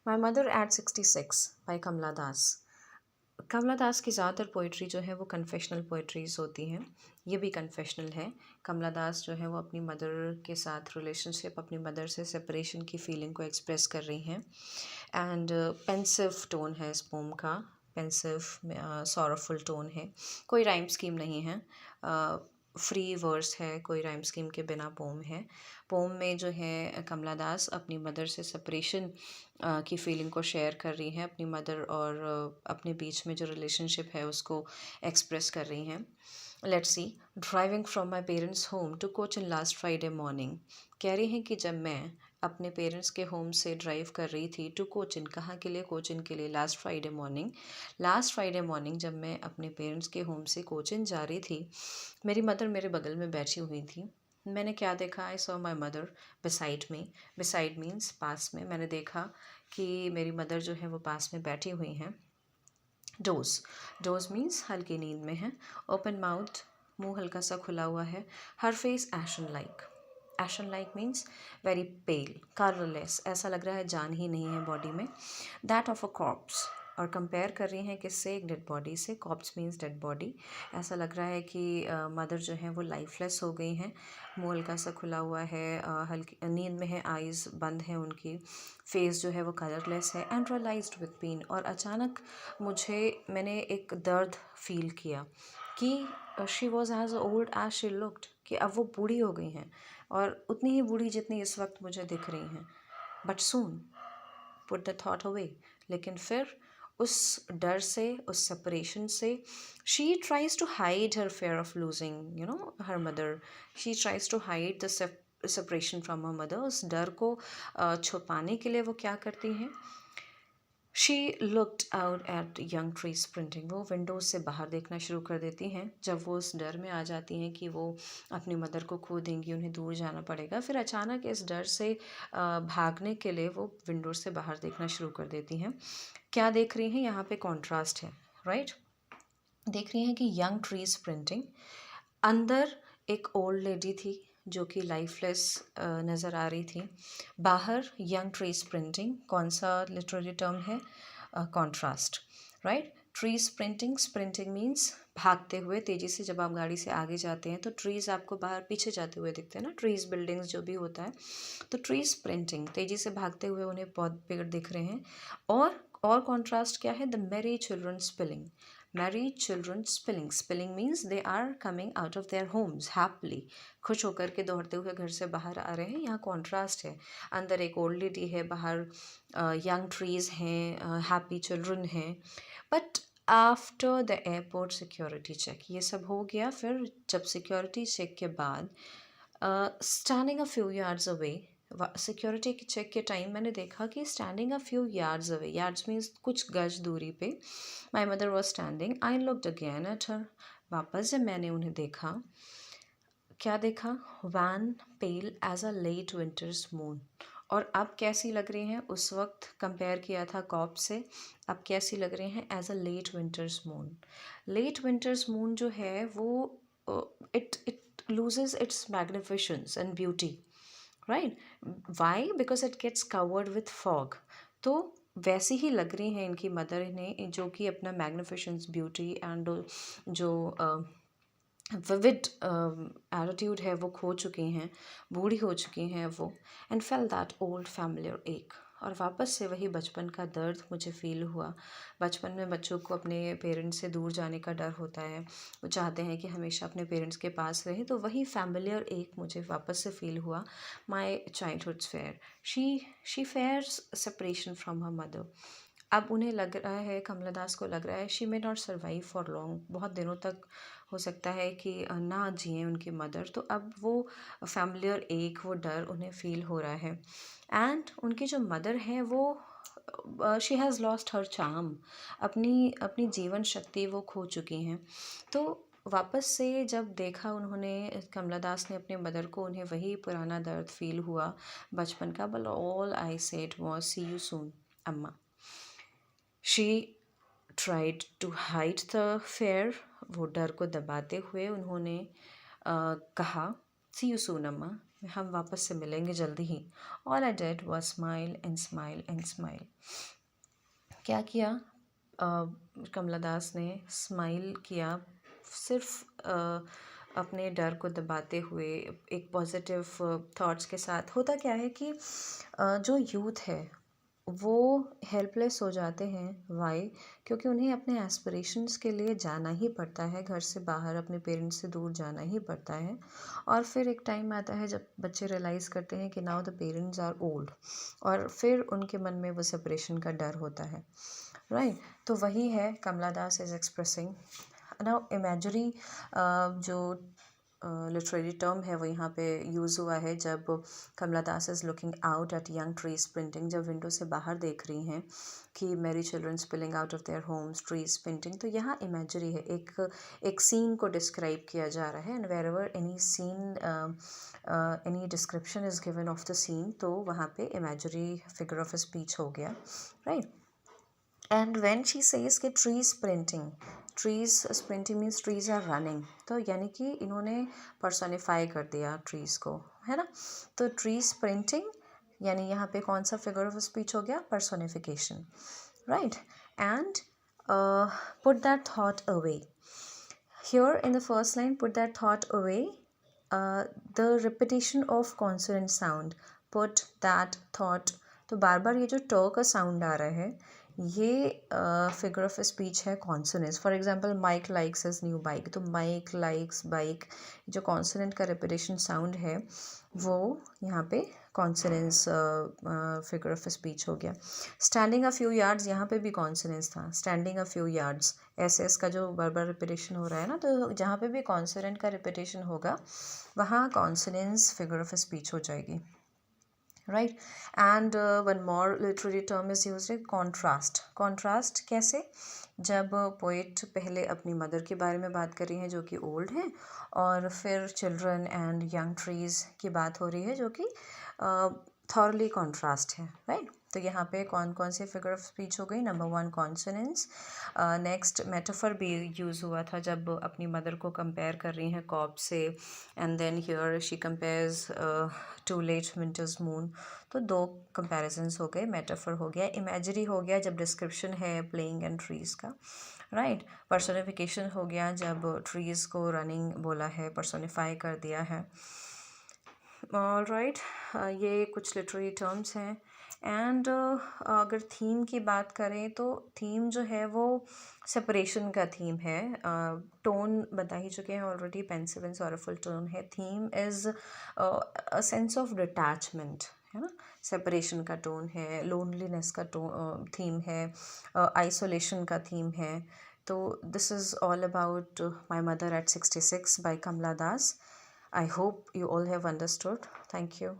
My mother at 66 bye कमला दास। कमला दास की ज़्यादातर poetry जो है वो कन्फेशनल पोइट्रीज़ होती हैं। ये भी कन्फेशनल है। कमला दास जो है वो अपनी मदर के साथ रिलेशनशिप, अपनी मदर से सेपरेशन की फीलिंग को एक्सप्रेस कर रही हैं। एंड पेंसिव टोन है इस पोम का, पेंसिव सॉरोफुल टोन है। कोई राइम स्कीम नहीं है, फ्री वर्स है, कोई राइम स्कीम के बिना पोम है। पोम में जो है कमला दास अपनी मदर से सेपरेशन की फीलिंग को शेयर कर रही हैं, अपनी मदर और अपने बीच में जो रिलेशनशिप है उसको एक्सप्रेस कर रही हैं। Let's see. Driving from my parents home to Cochin last Friday morning. कह रही हैं कि जब मैं अपने पेरेंट्स के होम से ड्राइव कर रही थी टू कोचिन, कहाँ के लिए? कोचिन के लिए। लास्ट फ्राइडे मॉर्निंग जब मैं अपने पेरेंट्स के होम से कोचिन जा रही थी, मेरी मदर मेरे बगल में बैठी हुई थी। मैंने क्या देखा? I saw my mother beside me. Beside means पास में। मैंने देखा कि मेरी मदर जो है वो पास में बैठी हुई हैं। डोज, डोज मीन्स हल्की नींद में है। ओपन माउथ, मुंह हल्का सा खुला हुआ है। Her face ashen like. Ashen like means very pale, colourless, ऐसा लग रहा है जान ही नहीं है बॉडी में। दैट ऑफ अ कॉर्प्स, और कंपेयर कर रही हैं किससे? एक डेड बॉडी से। Corps means dead body. ऐसा लग रहा है कि मदर जो है वो लाइफलेस हो गई हैं। मुंह हल्का सा खुला हुआ है, हल्की नींद में है, आइज़ बंद हैं उनकी। फेस जो है वो कलरलेस है। एंड रियलाइज्ड विद पेन, और अचानक मैंने एक दर्द फील किया कि she was as old as she looked, कि अब वो बूढ़ी हो गई हैं और उतनी ही बूढ़ी जितनी इस वक्त मुझे दिख रही हैं। But soon put the thought away, लेकिन फिर उस डर से, उस सेपरेशन से, she tries to hide her fear of losing her mother. She tries to hide the separation from her mother. उस डर को छुपाने के लिए वो क्या करती हैं? She looked out at young tree sprinting. वो विंडोज़ से बाहर देखना शुरू कर देती हैं। जब वो उस डर में आ जाती हैं कि वो अपनी मदर को खो देंगी, उन्हें दूर जाना पड़ेगा, फिर अचानक इस डर से भागने के लिए वो विंडो से बाहर देखना शुरू कर देती हैं। क्या देख रही हैं? यहाँ पे कॉन्ट्रास्ट है, राइट? देख रही हैं कि यंग ट्री स्प्रिंटिंग, अंदर एक ओल्ड लेडी थी जो कि लाइफलेस नज़र आ रही थी। बाहर यंग ट्री स्प्रिंटिंग, कौन सा लिटरेरी टर्म है? Contrast, right? Tree sprinting, sprinting means भागते हुए, तेज़ी से। जब आप गाड़ी से आगे जाते हैं तो ट्रीज़ आपको बाहर पीछे जाते हुए दिखते हैं ना, ट्रीज़, बिल्डिंग्स जो भी होता है। तो ट्री स्प्रिंटिंग, तेज़ी से भागते हुए उन्हें बहुत पेड़ दिख रहे हैं। और कॉन्ट्रास्ट क्या है? The merry children spilling. Merry children spilling, spilling means they are coming out of their homes happily, खुश होकर के दौड़ते हुए घर से बाहर आ रहे हैं। यहाँ कॉन्ट्रास्ट है, अंदर एक ओल्ड लेडी है, बाहर यंग ट्रीज हैं, हैप्पी चिल्ड्रन हैं। But after the airport security check, ये सब हो गया। फिर जब सिक्योरिटी चेक के बाद standing a few yards away, security check के टाइम मैंने देखा कि standing a few yards away, yards means कुछ गज दूरी पे, my mother was standing. I looked again at her. वापस जब मैंने उन्हें देखा, क्या देखा? Wan pale as a late winter's moon. और अब कैसी लग रही हैं? उस वक्त कंपेयर किया था कॉप से, अब कैसी लग रही हैं? As a late winter's moon. Late winter's moon जो है वो it loses its magnificence and beauty, right? Why? Because it gets covered with fog. तो वैसी ही लग रही हैं इनकी मदर ने, जो कि अपना मैग्निफिशेंस, ब्यूटी एंड जो विविड एटीट्यूड है वो खो चुकी हैं, बूढ़ी हो चुकी हैं वो। And fail that old familiar एक, और वापस से वही बचपन का दर्द मुझे फ़ील हुआ। बचपन में बच्चों को अपने पेरेंट्स से दूर जाने का डर होता है, वो चाहते हैं कि हमेशा अपने पेरेंट्स के पास रहे, तो वही फैमिलियर एक मुझे वापस से फ़ील हुआ। My childhood's fear, she fears separation from her mother. अब उन्हें लग रहा है, कमला दास को लग रहा है, she may not survive for long, बहुत दिनों तक हो सकता है कि ना जिए उनकी मदर। तो अब वो फैमिलियर एक, वो डर उन्हें फ़ील हो रहा है। एंड उनकी जो मदर है वो she has lost her charm, अपनी अपनी जीवन शक्ति वो खो चुकी हैं। तो वापस से जब देखा उन्होंने, कमला दास ने अपने मदर को, उन्हें वही पुराना दर्द फील हुआ बचपन का। But all I said was see you soon Amma. She tried to hide the fear, वो डर को दबाते हुए उन्होंने कहा सी यू सून अम्मा, हम वापस से मिलेंगे जल्दी ही। All I did was smile and smile and smile. क्या किया? कमला दास ने स्माइल किया, सिर्फ अपने डर को दबाते हुए, एक पॉजिटिव थॉट्स के साथ। होता क्या है कि जो यूथ है वो हेल्पलेस हो जाते हैं। वाई? क्योंकि उन्हें अपने एस्पिरेशंस के लिए जाना ही पड़ता है, घर से बाहर अपने पेरेंट्स से दूर जाना ही पड़ता है। और फिर एक टाइम आता है जब बच्चे रियलाइज़ करते हैं कि now the parents are old, और फिर उनके मन में वो सेपरेशन का डर होता है, राइट? तो वही है Kamala Das is expressing. Now imagery जो लिटरेरी टर्म है वो यहाँ पे यूज़ हुआ है जब Kamala Das is looking out at young trees sprinting, जब विंडो से बाहर देख रही हैं कि merry children spilling out of their homes, trees sprinting. तो यहाँ इमेजरी है, एक सीन को डिस्क्राइब किया जा रहा है। And wherever any scene, any description is given of the scene, तो वहाँ पे इमेजरी फिगर ऑफ स्पीच हो गया, right? And when she says कि trees sprinting, trees sprinting means trees are running, तो यानी कि इन्होंने पर्सोनिफाई कर दिया ट्रीज को, है ना? तो ट्री स्प्रिंटिंग यानी यहाँ पे कौन सा फिगर ऑफ स्पीच हो गया? Personification, right? And put that thought away. Here in the first line, put that thought away. The repetition of consonant sound, put that thought. तो बार बार ये जो ट का साउंड आ रहा है, ये फिगर ऑफ स्पीच है consonants. For example Mike likes is new bike, तो माइक लाइक्स बाइक, जो कॉन्सोनेंट का रिपीटेशन साउंड है वो यहाँ पे कॉन्सोनेंट्स फिगर ऑफ स्पीच हो गया। स्टैंडिंग अ फ्यू यार्ड्स, यहाँ पे भी कॉन्सोनेंट्स था, standing a few yards, S का जो बार बार रिपीटेशन हो रहा है ना, तो जहाँ पे भी कॉन्सोनेंट का रिपीटेशन होगा वहाँ कॉन्सोनेंट्स फिगर ऑफ स्पीच हो जाएगी, right? And one more literary term is used है कॉन्ट्रास्ट। कॉन्ट्रास्ट कैसे? जब पोइट पहले अपनी मदर के बारे में बात कर रही हैं जो कि ओल्ड हैं, और फिर चिल्ड्रन एंड यंग ट्रीज की बात हो रही है जो कि थॉरली कॉन्ट्रास्ट है, राइट? तो यहाँ पे कौन कौन से फिगर ऑफ स्पीच हो गई? Number 1 consonants. नेक्स्ट मेटाफर भी यूज़ हुआ था जब अपनी मदर को कंपेयर कर रही हैं कॉप से, and then here she compares to late winter's moon. तो 2 कंपेरिजन्स हो गए, मेटाफर हो गया, इमेजरी हो गया जब डिस्क्रिप्शन है प्लेइंग एंड ट्रीज़ का, राइट? पर्सोनिफिकेशन हो गया जब ट्रीज़ को रनिंग बोला है, पर्सोनिफाई कर दिया है, ऑल राइट? ये कुछ लिटरेरी टर्म्स हैं। एंड अगर थीम की बात करें तो थीम जो है वो सेपरेशन का थीम है। टोन बता ही चुके हैं already, pensive and sorrowful tone है। Theme is a sense of detachment, है ना? सेपरेशन का टोन है, लोनलीनेस का टोन थीम है, आइसोलेशन का थीम है। तो this is all about my mother at 66 by Kamla Das. I hope you all have understood. Thank you.